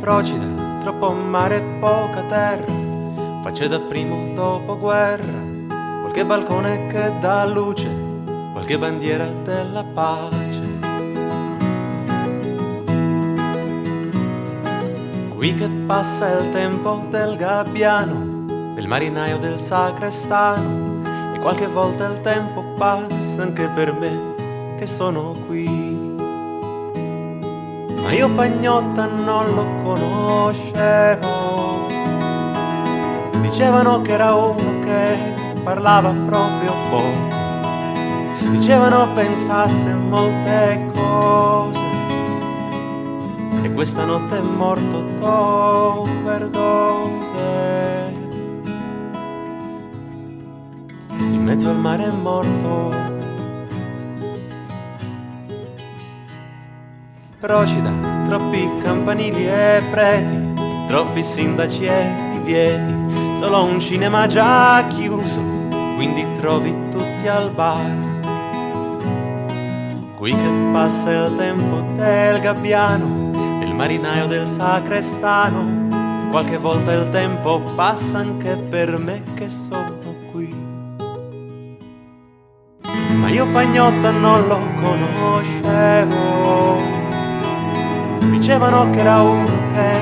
procida, troppo mare e poca terra, facce da primo dopoguerra, qualche balcone che dà luce, qualche bandiera della pace. Qui che passa il tempo del gabbiano, del marinaio, del sacrestano, e qualche volta il tempo passa anche per me che sono qui. Ma io Pagnotta non lo conoscevo, dicevano che era uno che parlava proprio poco, dicevano pensasse molte cose, e questa notte è morto d'overdose. In mezzo al mare è morto. Procida, troppi campanili e preti, troppi sindaci e divieti, solo un cinema già chiuso, quindi trovi tutti al bar. Qui che passa il tempo del gabbiano, del marinaio, del sacrestano, qualche volta il tempo passa anche per me che sono qui. Ma io Pagnotta non lo conoscevo, dicevano che era uno che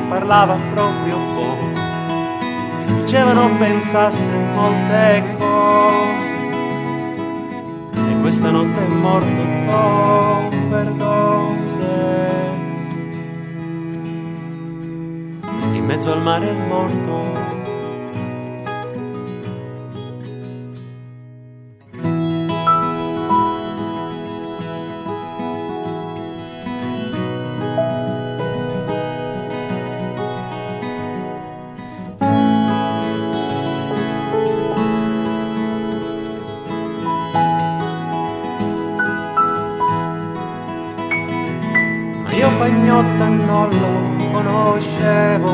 parlava proprio poco, dicevano pensasse molte cose, e questa notte è morto d'overdose. In mezzo al mare è morto. Io Pagnotta non lo conoscevo,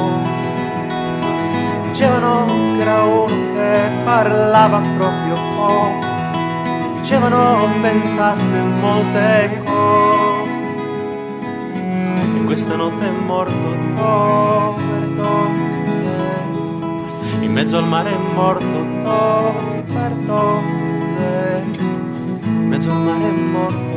dicevano che era uno che parlava proprio poco, dicevano pensasse molte cose, e questa notte è morto d'overdose. In mezzo al mare è morto d'overdose. In mezzo al mare è morto